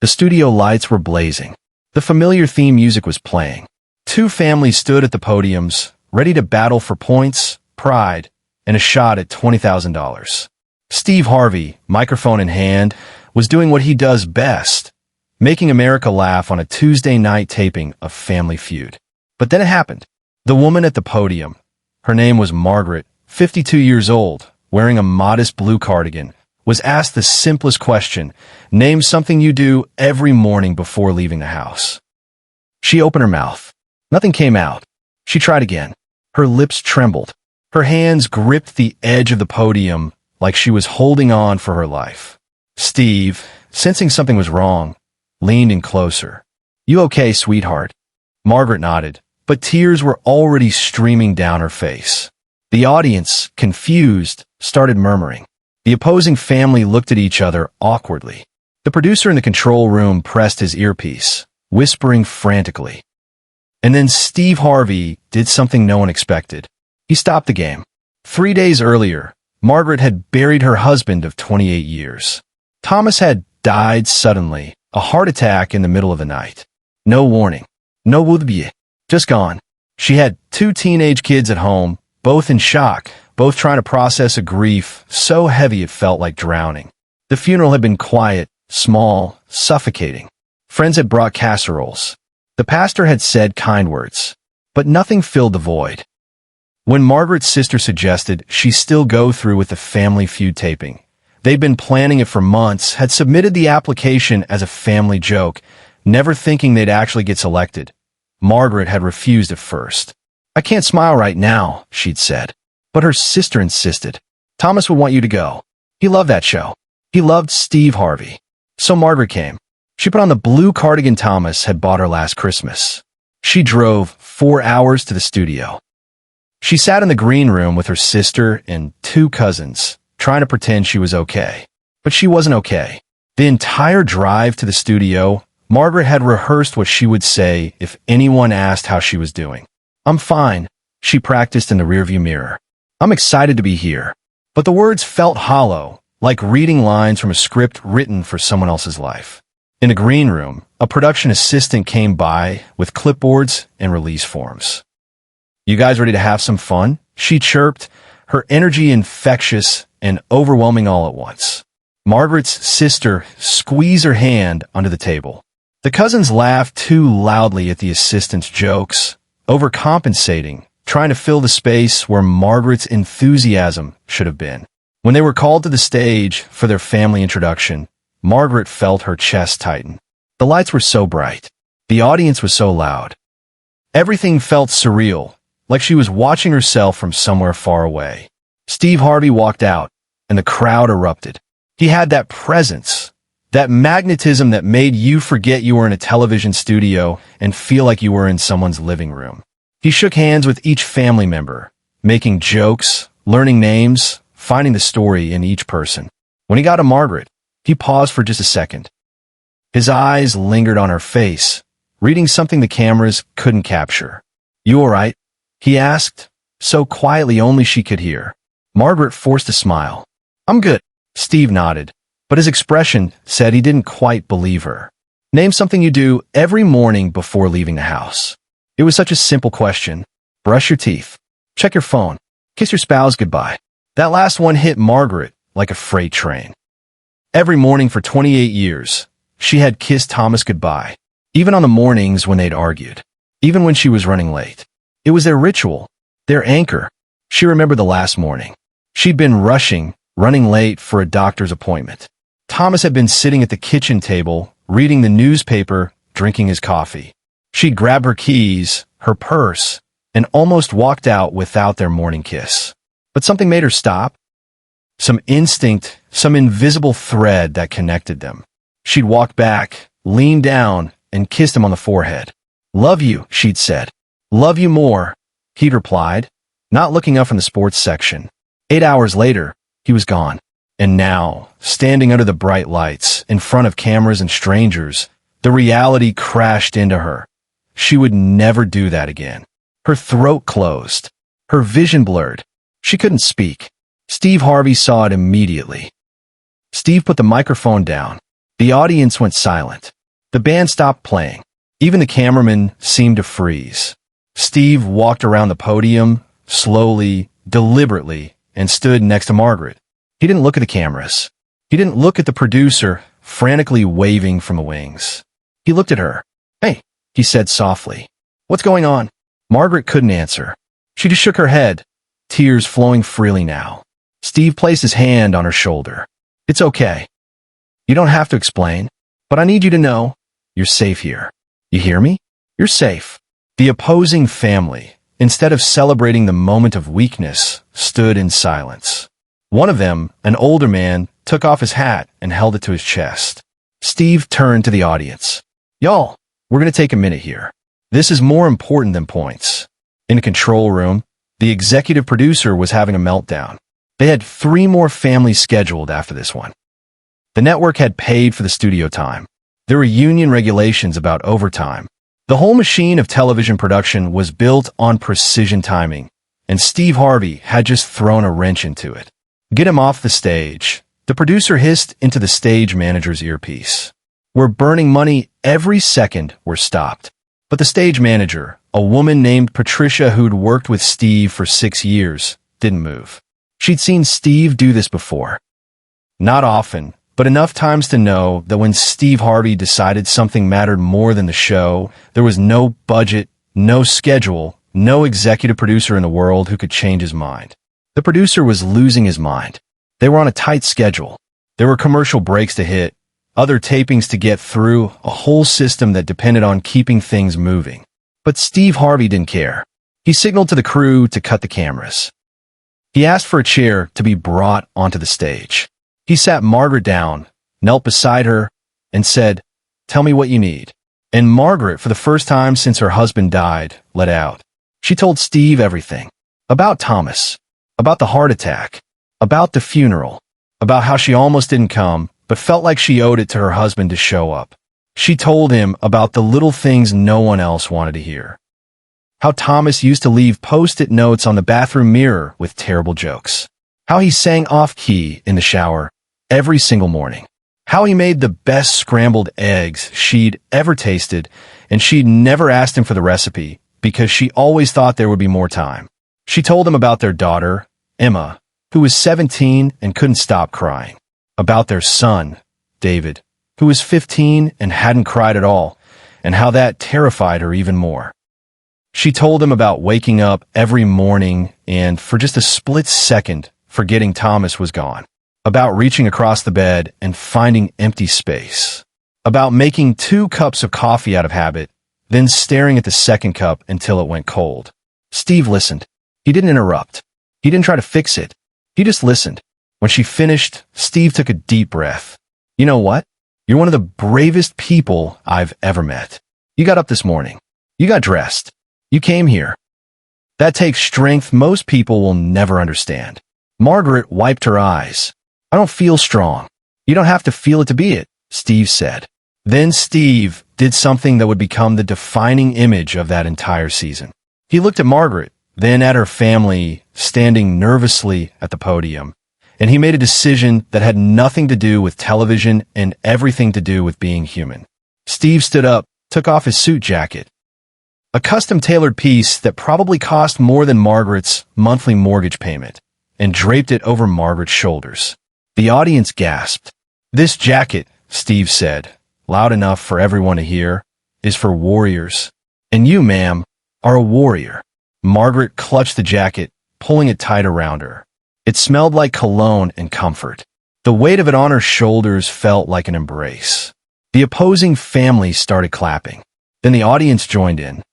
The studio lights were blazing. The familiar theme music was playing. Two families stood at the podiums, ready to battle for points, pride, and a shot at $20,000. Steve Harvey, microphone in hand, was doing what he does best, making America laugh on a Tuesday night taping of Family Feud. But then it happened. The woman at the podium, her name was Margaret, 52 years old, wearing a modest blue cardigan, was asked the simplest question: name something you do every morning before leaving the house. She opened her mouth. Nothing came out. She tried again. Her lips trembled. Her hands gripped the edge of the podium like she was holding on for her life. Steve, sensing something was wrong, leaned in closer. "You okay, sweetheart?" Margaret nodded, but tears were already streaming down her face. The audience, confused, started murmuring. The opposing family looked at each other awkwardly. The producer in the control room pressed his earpiece, whispering frantically. And then Steve Harvey did something no one expected. He stopped the game. 3 days earlier, Margaret had buried her husband of 28 years. Thomas had died suddenly, a heart attack in the middle of the night. No warning. No would-be. Just gone. She had 2 teenage kids at home, both in shock, both trying to process a grief so heavy it felt like drowning. The funeral had been quiet, small, suffocating. Friends had brought casseroles. The pastor had said kind words, but nothing filled the void. When Margaret's sister suggested she still go through with the Family Feud taping, they'd been planning it for months, had submitted the application as a family joke, never thinking they'd actually get selected. Margaret had refused at first. "I can't smile right now," she'd said. But her sister insisted. "Thomas would want you to go. He loved that show. He loved Steve Harvey." So Margaret came. She put on the blue cardigan Thomas had bought her last Christmas. She drove 4 hours to the studio. She sat in the green room with her sister and 2 cousins, trying to pretend she was okay. But she wasn't okay. The entire drive to the studio, Margaret had rehearsed what she would say if anyone asked how she was doing. "I'm fine," she practiced in the rearview mirror. "I'm excited to be here." But the words felt hollow, like reading lines from a script written for someone else's life. In the green room, a production assistant came by with clipboards and release forms. "You guys ready to have some fun?" she chirped, her energy infectious and overwhelming all at once. Margaret's sister squeezed her hand under the table. The cousins laughed too loudly at the assistant's jokes, overcompensating, trying to fill the space where Margaret's enthusiasm should have been. When they were called to the stage for their family introduction, Margaret felt her chest tighten. The lights were so bright. The audience was so loud. Everything felt surreal, like she was watching herself from somewhere far away. Steve Harvey walked out, and the crowd erupted. He had that presence, that magnetism that made you forget you were in a television studio and feel like you were in someone's living room. He shook hands with each family member, making jokes, learning names, finding the story in each person. When he got to Margaret, he paused for just a second. His eyes lingered on her face, reading something the cameras couldn't capture. "You all right?" he asked, so quietly only she could hear. Margaret forced a smile. "I'm good." Steve nodded, but his expression said he didn't quite believe her. "Name something you do every morning before leaving the house." It was such a simple question. Brush your teeth. Check your phone. Kiss your spouse goodbye. That last one hit Margaret like a freight train. Every morning for 28 years, she had kissed Thomas goodbye, even on the mornings when they'd argued, even when she was running late. It was their ritual, their anchor. She remembered the last morning. She'd been running late for a doctor's appointment. Thomas had been sitting at the kitchen table, reading the newspaper, drinking his coffee. She'd grabbed her keys, her purse, and almost walked out without their morning kiss. But something made her stop. Some instinct, some invisible thread that connected them. She'd walked back, leaned down, and kissed him on the forehead. "Love you," she'd said. "Love you more," he'd replied, not looking up from the sports section. 8 hours later, he was gone. And now, standing under the bright lights, in front of cameras and strangers, the reality crashed into her. She would never do that again. Her throat closed. Her vision blurred. She couldn't speak. Steve Harvey saw it immediately. Steve put the microphone down. The audience went silent. The band stopped playing. Even the cameraman seemed to freeze. Steve walked around the podium, slowly, deliberately, and stood next to Margaret. He didn't look at the cameras. He didn't look at the producer, frantically waving from the wings. He looked at her. "Hey," he said softly. "What's going on?" Margaret couldn't answer. She just shook her head, tears flowing freely now. Steve placed his hand on her shoulder. "It's okay. You don't have to explain, but I need you to know you're safe here. You hear me? You're safe." The opposing family, instead of celebrating the moment of weakness, stood in silence. One of them, an older man, took off his hat and held it to his chest. Steve turned to the audience. "Y'all, we're going to take a minute here. This is more important than points." In the control room, the executive producer was having a meltdown. They had 3 more families scheduled after this one. The network had paid for the studio time. There were union regulations about overtime. The whole machine of television production was built on precision timing, and Steve Harvey had just thrown a wrench into it. "Get him off the stage," the producer hissed into the stage manager's earpiece. "We're burning money every second we're stopped." But the stage manager, a woman named Patricia who'd worked with Steve for 6 years, didn't move. She'd seen Steve do this before. Not often, but enough times to know that when Steve Harvey decided something mattered more than the show, there was no budget, no schedule, no executive producer in the world who could change his mind. The producer was losing his mind. They were on a tight schedule. There were commercial breaks to hit, other tapings to get through, a whole system that depended on keeping things moving. But Steve Harvey didn't care. He signaled to the crew to cut the cameras. He asked for a chair to be brought onto the stage. He sat Margaret down, knelt beside her, and said, "Tell me what you need." And Margaret, for the first time since her husband died, let out. She told Steve everything. About Thomas, about the heart attack, about the funeral, about how she almost didn't come, but felt like she owed it to her husband to show up. She told him about the little things no one else wanted to hear. How Thomas used to leave post-it notes on the bathroom mirror with terrible jokes. How he sang off-key in the shower every single morning. How he made the best scrambled eggs she'd ever tasted, and she'd never asked him for the recipe because she always thought there would be more time. She told him about their daughter, Emma, who was 17 and couldn't stop crying. About their son, David, who was 15 and hadn't cried at all, and how that terrified her even more. She told him about waking up every morning and, for just a split second, forgetting Thomas was gone. About reaching across the bed and finding empty space. About making 2 cups of coffee out of habit, then staring at the second cup until it went cold. Steve listened. He didn't interrupt. He didn't try to fix it. He just listened. When she finished, Steve took a deep breath. "You know what? You're one of the bravest people I've ever met. You got up this morning. You got dressed. You came here. That takes strength most people will never understand." Margaret wiped her eyes. "I don't feel strong." "You don't have to feel it to be it," Steve said. Then Steve did something that would become the defining image of that entire season. He looked at Margaret, then at her family, standing nervously at the podium, and he made a decision that had nothing to do with television and everything to do with being human. Steve stood up, took off his suit jacket, a custom-tailored piece that probably cost more than Margaret's monthly mortgage payment, and draped it over Margaret's shoulders. The audience gasped. "This jacket," Steve said, loud enough for everyone to hear, "is for warriors. And you, ma'am, are a warrior." Margaret clutched the jacket, pulling it tight around her. It smelled like cologne and comfort. The weight of it on her shoulders felt like an embrace. The opposing family started clapping. Then the audience joined in.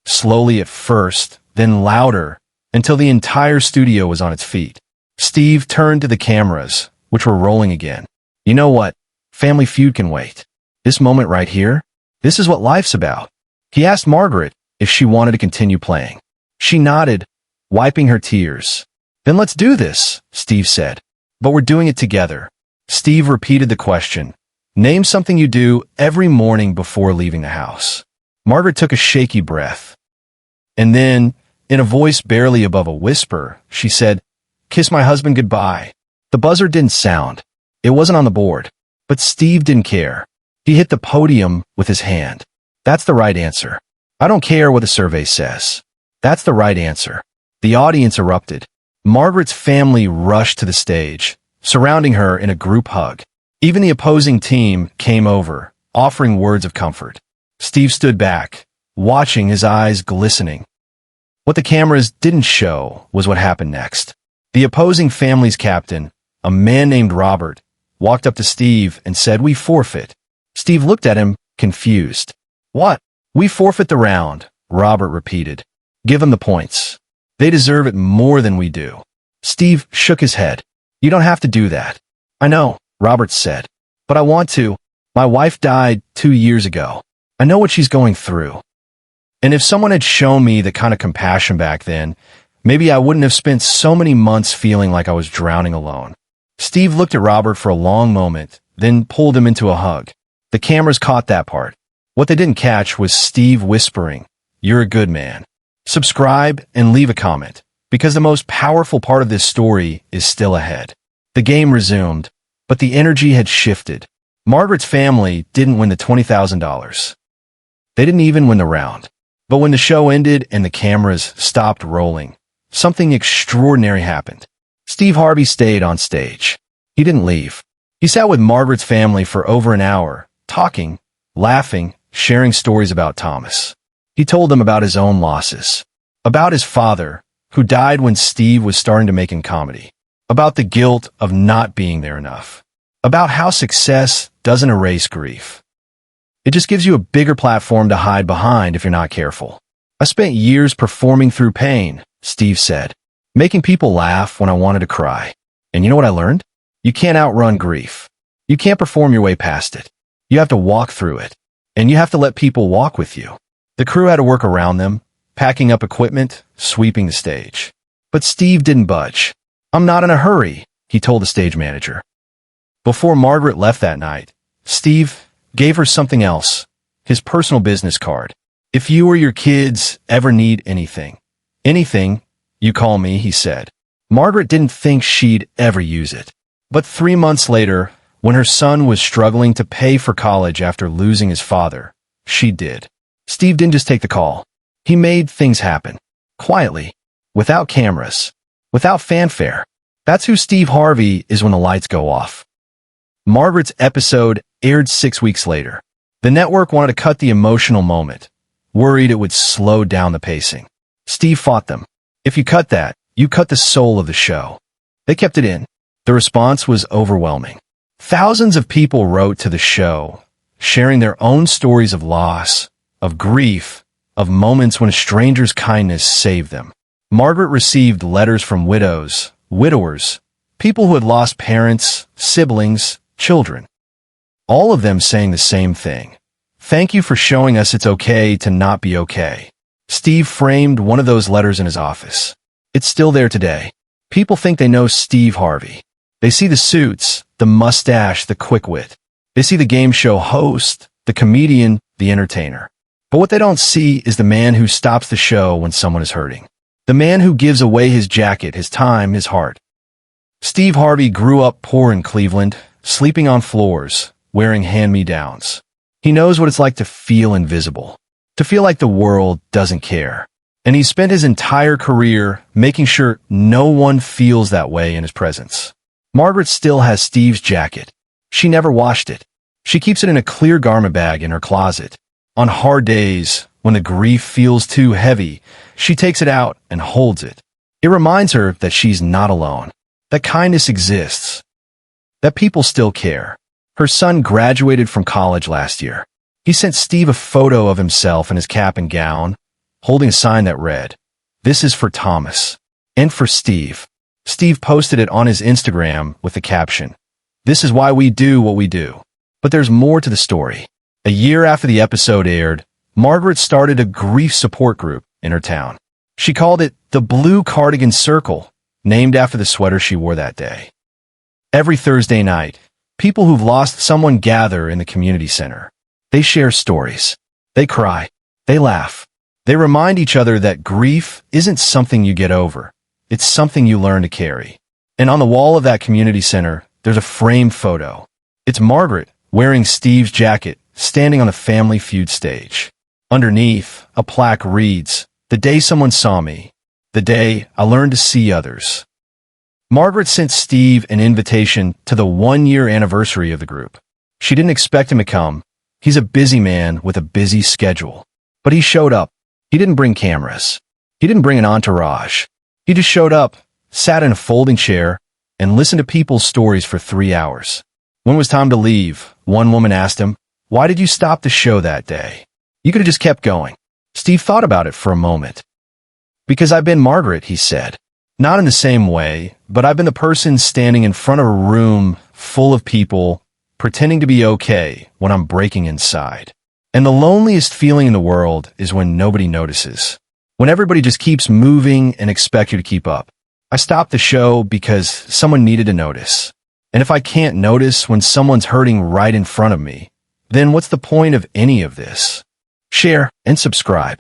Slowly at first, then louder, until the entire studio was on its feet. Steve turned to the cameras, which were rolling again. "You know what? Family Feud can wait. This moment right here, this is what life's about." He asked Margaret if she wanted to continue playing. She nodded, wiping her tears. "Then let's do this," Steve said. "But we're doing it together." Steve repeated the question. "Name something you do every morning before leaving the house." Margaret took a shaky breath. And then, in a voice barely above a whisper, she said, "Kiss my husband goodbye." The buzzer didn't sound. It wasn't on the board. But Steve didn't care. He hit the podium with his hand. That's the right answer. I don't care what the survey says. That's the right answer. The audience erupted. Margaret's family rushed to the stage, surrounding her in a group hug. Even the opposing team came over, offering words of comfort. Steve stood back, watching, his eyes glistening. What the cameras didn't show was what happened next. The opposing family's captain, a man named Robert, walked up to Steve and said, "We forfeit." Steve looked at him, confused. "What?" "We forfeit the round," Robert repeated. "Give them the points. They deserve it more than we do." Steve shook his head. "You don't have to do that." "I know," Robert said, "but I want to. My wife died 2 years ago. I know what she's going through. And if someone had shown me the kind of compassion back then, maybe I wouldn't have spent so many months feeling like I was drowning alone." Steve looked at Robert for a long moment, then pulled him into a hug. The cameras caught that part. What they didn't catch was Steve whispering, "You're a good man. Subscribe and leave a comment, because the most powerful part of this story is still ahead." The game resumed, but the energy had shifted. Margaret's family didn't win the $20,000. They didn't even win the round. But when the show ended and the cameras stopped rolling, something extraordinary happened. Steve Harvey stayed on stage. He didn't leave. He sat with Margaret's family for over an hour, talking, laughing, sharing stories about Thomas. He told them about his own losses, about his father, who died when Steve was starting to make comedy, about the guilt of not being there enough, about how success doesn't erase grief. It just gives you a bigger platform to hide behind if you're not careful. "I spent years performing through pain," Steve said, "making people laugh when I wanted to cry. And you know what I learned? You can't outrun grief. You can't perform your way past it. You have to walk through it. And you have to let people walk with you." The crew had to work around them, packing up equipment, sweeping the stage. But Steve didn't budge. "I'm not in a hurry," he told the stage manager. Before Margaret left that night, Steve gave her something else, his personal business card. "If you or your kids ever need anything, you call me," he said. Margaret didn't think she'd ever use it. But 3 months later, when her son was struggling to pay for college after losing his father, she did. Steve didn't just take the call. He made things happen. Quietly. Without cameras. Without fanfare. That's who Steve Harvey is when the lights go off. Margaret's episode aired 6 weeks later. The network wanted to cut the emotional moment, worried it would slow down the pacing. Steve fought them. "If you cut that, you cut the soul of the show." They kept it in. The response was overwhelming. Thousands of people wrote to the show, sharing their own stories of loss, of grief, of moments when a stranger's kindness saved them. Margaret received letters from widows, widowers, people who had lost parents, siblings, children. All of them saying the same thing. "Thank you for showing us it's okay to not be okay." Steve framed one of those letters in his office. It's still there today. People think they know Steve Harvey. They see the suits, the mustache, the quick wit. They see the game show host, the comedian, the entertainer. But what they don't see is the man who stops the show when someone is hurting. The man who gives away his jacket, his time, his heart. Steve Harvey grew up poor in Cleveland, sleeping on floors, wearing hand-me-downs. He knows what it's like to feel invisible, to feel like the world doesn't care. And he spent his entire career making sure no one feels that way in his presence. Margaret still has Steve's jacket. She never washed it. She keeps it in a clear garment bag in her closet. On hard days, when the grief feels too heavy, she takes it out and holds it. It reminds her that she's not alone, that kindness exists, that people still care. Her son graduated from college last year. He sent Steve a photo of himself in his cap and gown, holding a sign that read, "This is for Thomas." And for Steve. Steve posted it on his Instagram with the caption, "This is why we do what we do." But there's more to the story. A year after the episode aired, Margaret started a grief support group in her town. She called it the Blue Cardigan Circle, named after the sweater she wore that day. Every Thursday night, people who've lost someone gather in the community center. They share stories. They cry. They laugh. They remind each other that grief isn't something you get over. It's something you learn to carry. And on the wall of that community center, there's a framed photo. It's Margaret, wearing Steve's jacket, standing on the Family Feud stage. Underneath, a plaque reads, "The day someone saw me. The day I learned to see others." Margaret sent Steve an invitation to the one-year anniversary of the group. She didn't expect him to come. He's a busy man with a busy schedule. But he showed up. He didn't bring cameras. He didn't bring an entourage. He just showed up, sat in a folding chair, and listened to people's stories for 3 hours. When it was time to leave, one woman asked him, "Why did you stop the show that day? You could have just kept going." Steve thought about it for a moment. "Because I've been Margaret," he said. "Not in the same way, but I've been the person standing in front of a room full of people, pretending to be okay when I'm breaking inside. And the loneliest feeling in the world is when nobody notices. When everybody just keeps moving and expect you to keep up. I stopped the show because someone needed to notice. And if I can't notice when someone's hurting right in front of me, then what's the point of any of this?" Share and subscribe.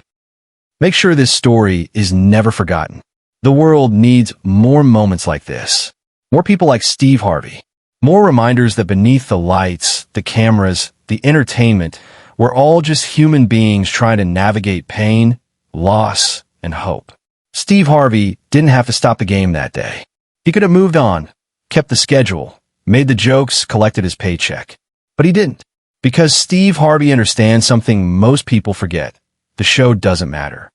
Make sure this story is never forgotten. The world needs more moments like this. More people like Steve Harvey. More reminders that beneath the lights, the cameras, the entertainment, we're all just human beings trying to navigate pain, loss, and hope. Steve Harvey didn't have to stop the game that day. He could have moved on, kept the schedule, made the jokes, collected his paycheck. But he didn't. Because Steve Harvey understands something most people forget. The show doesn't matter.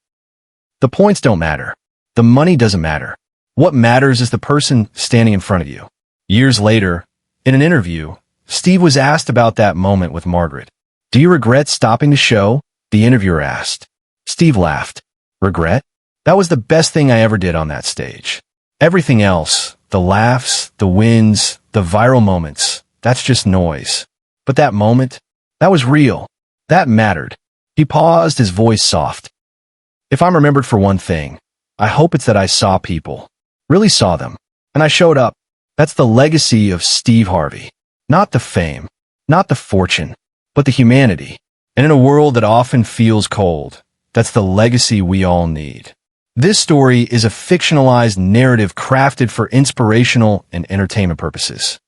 The points don't matter. The money doesn't matter. What matters is the person standing in front of you. Years later, in an interview, Steve was asked about that moment with Margaret. "Do you regret stopping the show?" the interviewer asked. Steve laughed. "Regret? That was the best thing I ever did on that stage. Everything else, the laughs, the wins, the viral moments, that's just noise. But that moment, that was real. That mattered." He paused, his voice soft. "If I'm remembered for one thing, I hope it's that I saw people. Really saw them. And I showed up. That's the legacy of Steve Harvey. Not the fame, not the fortune, but the humanity. And in a world that often feels cold, that's the legacy we all need." This story is a fictionalized narrative crafted for inspirational and entertainment purposes.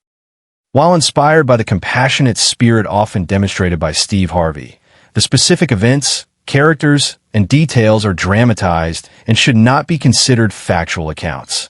While inspired by the compassionate spirit often demonstrated by Steve Harvey, the specific events, characters, and details are dramatized and should not be considered factual accounts.